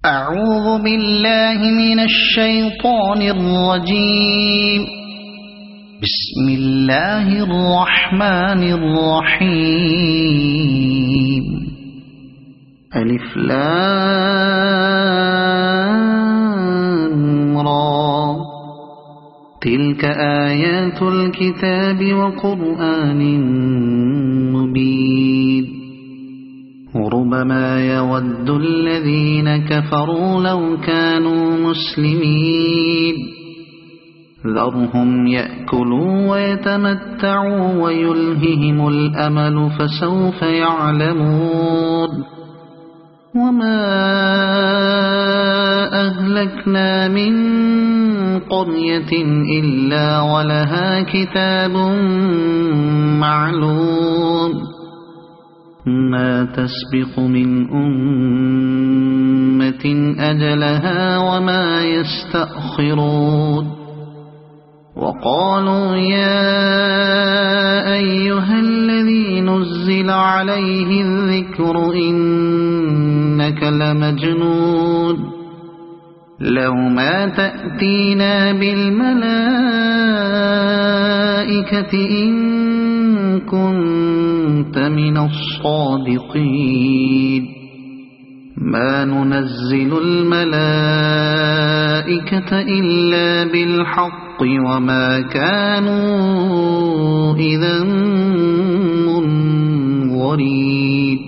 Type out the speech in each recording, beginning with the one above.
أعوذ بالله من الشيطان الرجيم. بسم الله الرحمن الرحيم. ألف لام را. تلك آيات الكتاب وقرآن مبين. ربما يود الذين كفروا لو كانوا مسلمين. ذرهم يأكلوا ويتمتعوا ويلههم الأمل فسوف يعلمون. وما أهلكنا من قرية إلا ولها كتاب معلوم. ما تسبق من أمة أجلها وما يستأخرون. وقالوا يا أيها الذي نزل عليه الذكر إنك لمجنون. لو ما تأتينا بالملائكة إن كنت من الصادقين. ما ننزل الملائكة إلا بالحق وما كانوا إذا منظرين.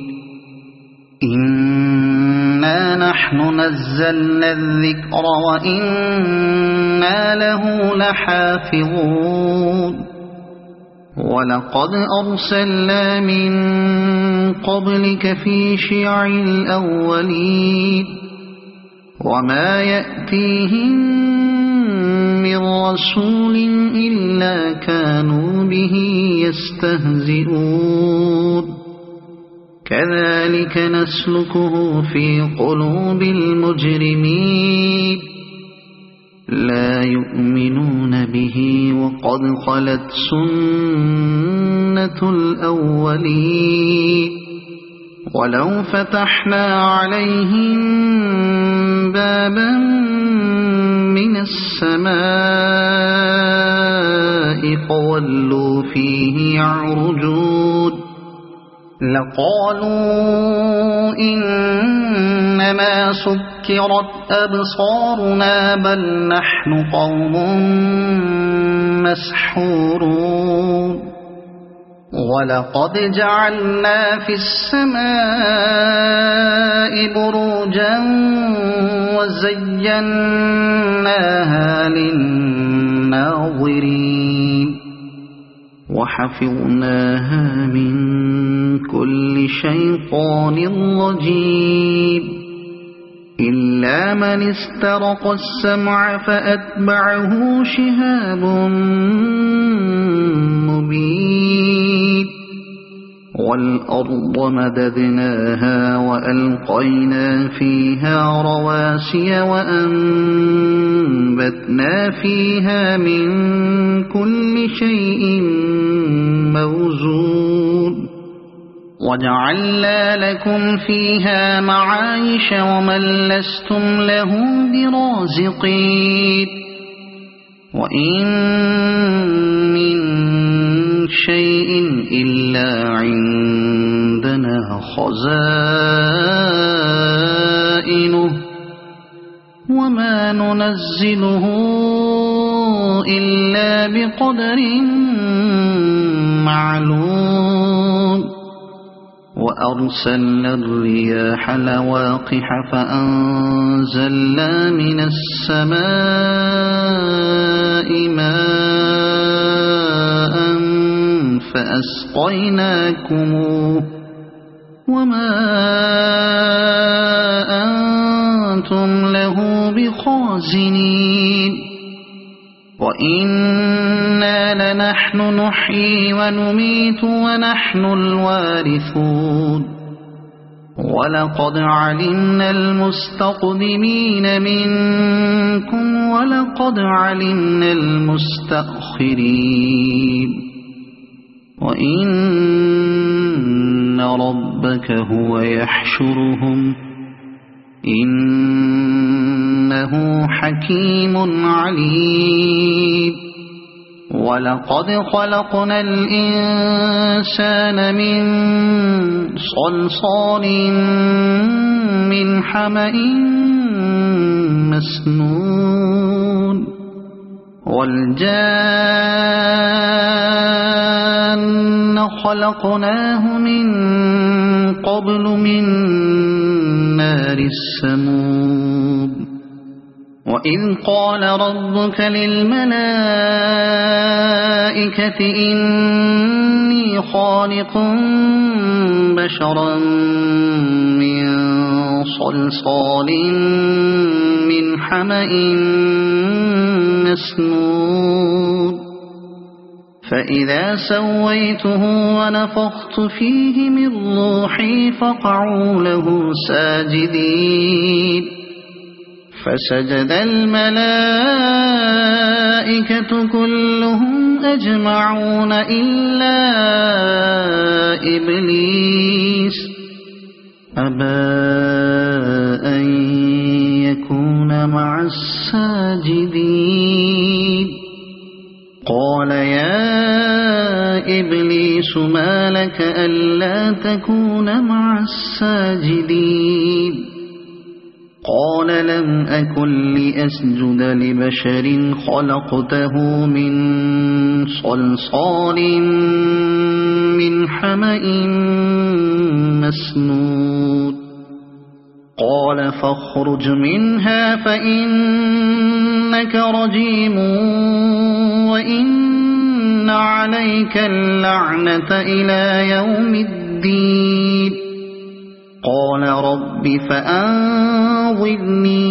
إنا نحن نزلنا الذكر وإنا له لحافظون. ولقد أرسلنا من قبلك في شيع الأولين. وما يأتيهم من رسول إلا كانوا به يستهزئون. كذلك نسلكه في قلوب المجرمين. لا يؤمنون به وقد خلت سنة الأولين. ولو فتحنا عليهم بابا من السماء فولوا فيه يعرجون لقالوا إنما سكرت أبصارنا بل نحن قوم مسحورون. ولقد جعلنا في السماء بروجا وزيناها للناظرين. وحفظناها من كل شيطان رجيم إلا من استرق السمع فأتبعه شهاب مبين. والأرض مددناها وألقينا فيها رواسي وأنبتنا فيها من كل شيء موزون. وجعلنا لكم فيها معايش ومن لستم له برازقين. وإن من شيء إلا عندنا خزائنه وما ننزله إلا بقدر معلوم. وأرسلنا الرياح لواقح فأنزلنا من السماء ماء فأسقيناكموه وما أنتم له بخازنين. وإنا لنحن نحيي ونميت ونحن الوارثون. ولقد علمنا المستقدمين منكم ولقد علمنا المستأخرين. وإن ربك هو يحشرهم إن حكيم عليم ولقد خلقنا الإنسان من صلصال من حمأ مسنون والجان خلقناه من قبل من نار السموم وإذ قال ربك للملائكة إني خالق بشرا من صلصال من حمأ مسنون فإذا سويته ونفخت فيه من روحي فقعوا له ساجدين فسجد الملائكة كلهم أجمعون إلا إبليس أبى أن يكون مع الساجدين قال يا إبليس ما لك ألا تكون مع الساجدين قال لم أكن لأسجد لبشر خلقته من صلصال من حمأ مسنون قال فاخرج منها فإنك رجيم وإن عليك اللعنة إلى يوم الدين قال رب فأنظرني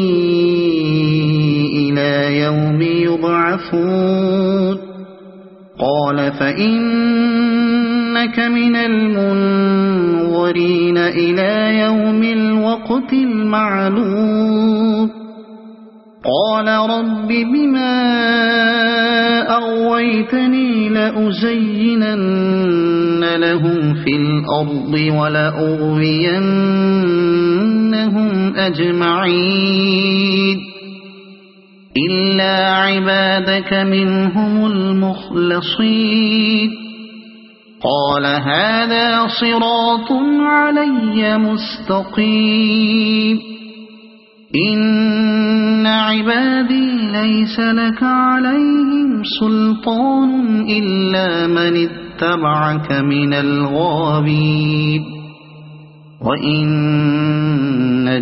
إلى يوم يبعثون قال فإنك من المنظرين إلى يوم الوقت المعلوم قال رب بما أغويتني لأزينن لهم في الأرض ولأغوينهم أجمعين إلا عبادك منهم المخلصين قال هذا صراط علي مستقيم إن عبادي ليس لك عليهم سلطان إلا من اتبعك من الغاوين وإن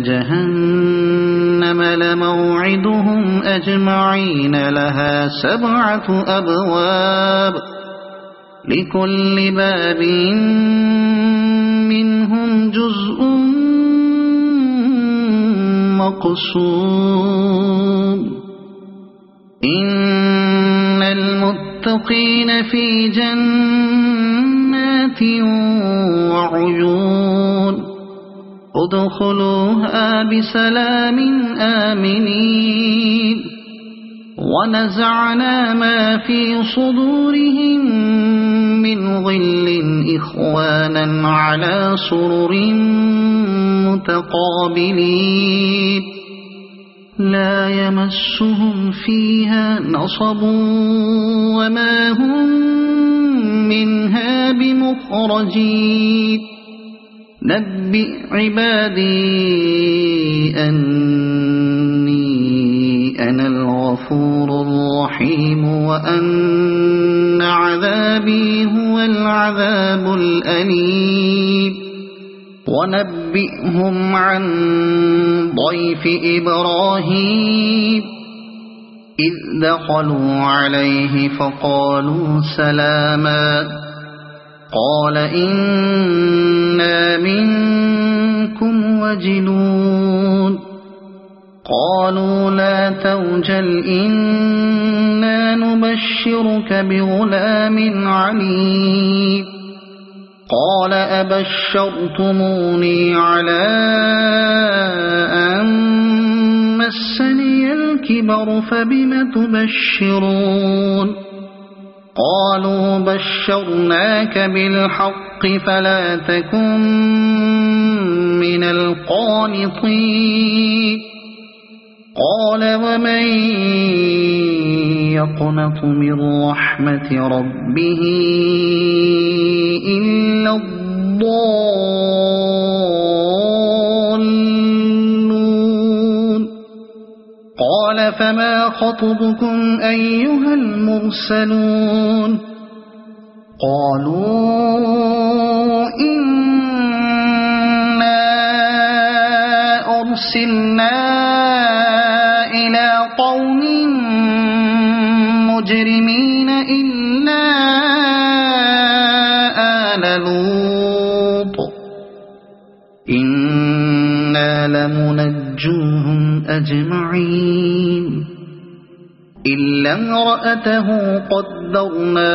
جهنم لموعدهم أجمعين لها 7 أبواب لكل باب منهم جزء مقسوم إن المتقين في جنات وعيون ادخلوها بسلام آمنين ونزعنا ما في صدورهم من غل إخوانا على سرر متقابلين لا يمسهم فيها نصب وما هم منها بمخرجين نبئ عبادي أني أنا الغفور الرحيم وأن عذابي هو العذاب الأليم ونبئهم عن ضيف إبراهيم إذ دخلوا عليه فقالوا سلاما قال إنا منكم وجلون قالوا لا توجل إنا نبشرك بغلام عليم قال أبشرتموني على أن مسني الكبر فبم تبشرون قالوا بشرناك بالحق فلا تكن من القانطين قال ومن يقنط من رحمة ربه إلا الضالون قال فما خطبكم أيها المرسلون قالوا إنا أرسلنا إلى قوم مجرمين إلا آل لوط إنا لمنجوهم أجمعين إلا امرأته قدرنا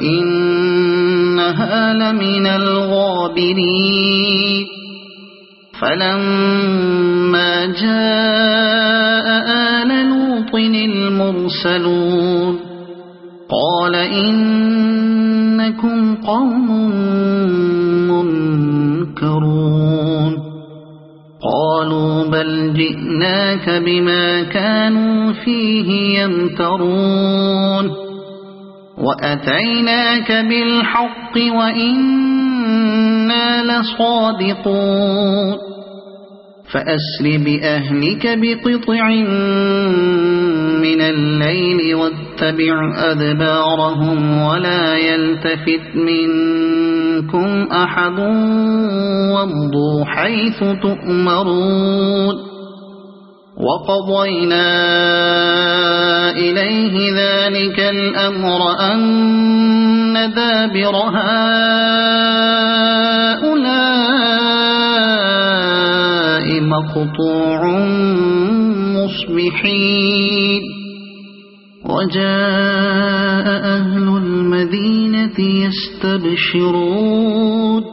إنها لمن الغابرين فلما جاء آل لوط المرسلون قال إنكم قوم منكرون قالوا بل جئناك بما كانوا فيه يمترون وأتيناك بالحق وإنا لصادقون فأسر بأهلك بقطع من الليل واتبع أدبارهم ولا يلتفت منكم أحد وامضوا حيث تؤمرون وقضينا إليه ذلك الأمر أن دابر هؤلاء مقطوع مصبحين وجاء أهل المدينة يستبشرون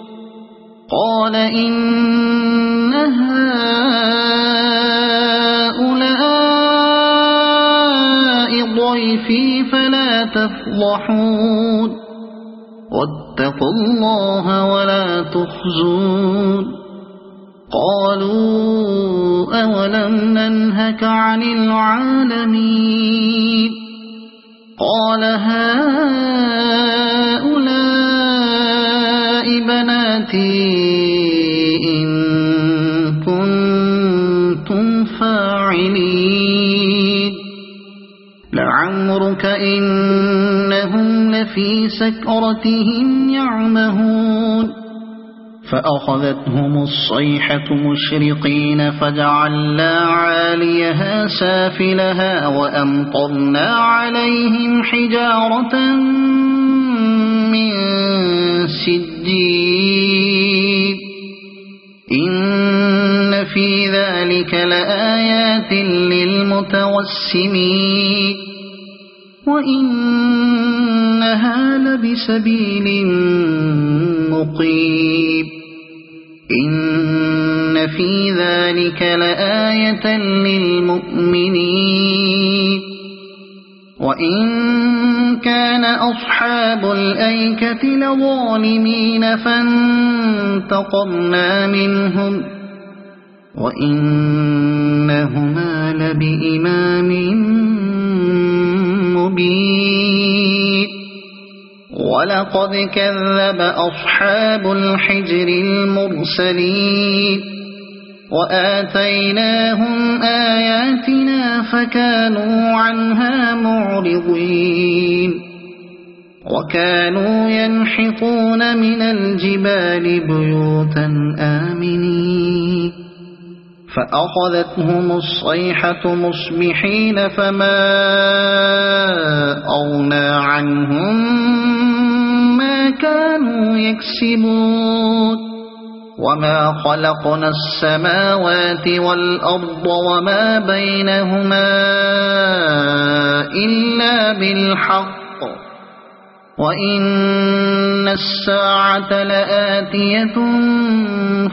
قال إن هؤلاء ضيفي فلا تفضحون واتقوا الله ولا تخزون قالوا أولم ننهك عن العالمين قال هؤلاء بناتي إن كنتم فاعلين لعمرك إنهم لفي سكرتهم يعمهون فأخذتهم الصيحة مشرقين فجعلنا عاليها سافلها وأمطرنا عليهم حجارة من سجيل إن في ذلك لآيات للمتوسمين وإنها لبسبيل مقيم إن في ذلك لآية للمؤمنين وإن كان أصحاب الأيكة لظالمين فانتقمنا منهم وإنهما لبإمام مبين ولقد كذب أصحاب الحجر المرسلين وآتيناهم آياتنا فكانوا عنها معرضين وكانوا ينحطون من الجبال بيوتا آمنين فأخذتهم الصيحة مصبحين فما أغنى عنهم ما كانوا يكسبون وما خلقنا السماوات والأرض وما بينهما إلا بالحق وإن الساعة لآتية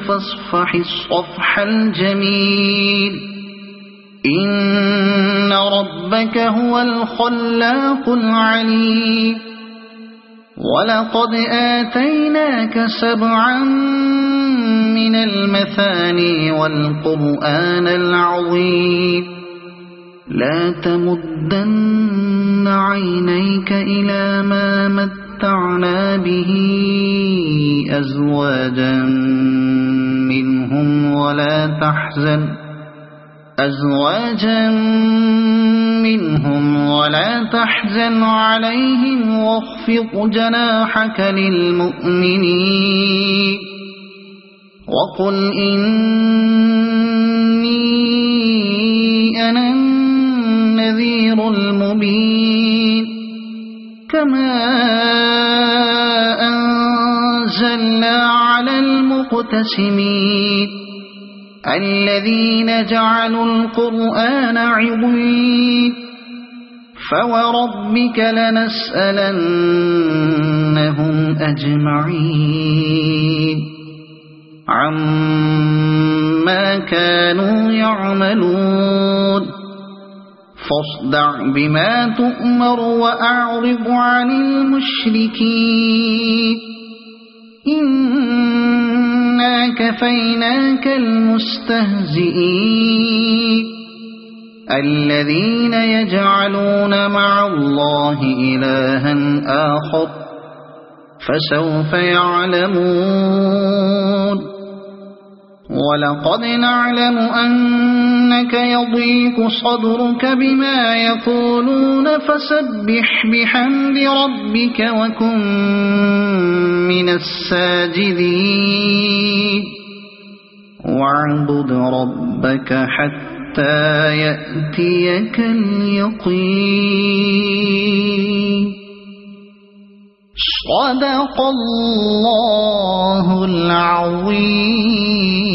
فاصفح الصفح الجميل إن ربك هو الخلاق العليم ولقد آتيناك 7 من المثاني والقرآن العظيم لا تمدن عينيك إلى ما متعنا به أزواجا منهم ولا تحزن عليهم واخفض جناحك للمؤمنين وقل إني أنا النذير المبين كما أنزلنا على المقتسمين الذين جعلوا القرآن عضين فوربك لنسألنهم أجمعين عما كانوا يعملون فاصدع بما تؤمر وأعرض عن المشركين إنا كفيناك المستهزئين الذين يجعلون مع الله إلها آخر فسوف يعلمون ولقد نعلم أنك يضيق صدرك بما يقولون فسبح بحمد ربك وكن من الساجدين واعبد ربك حتى يأتيك اليقين صدق الله العظيم.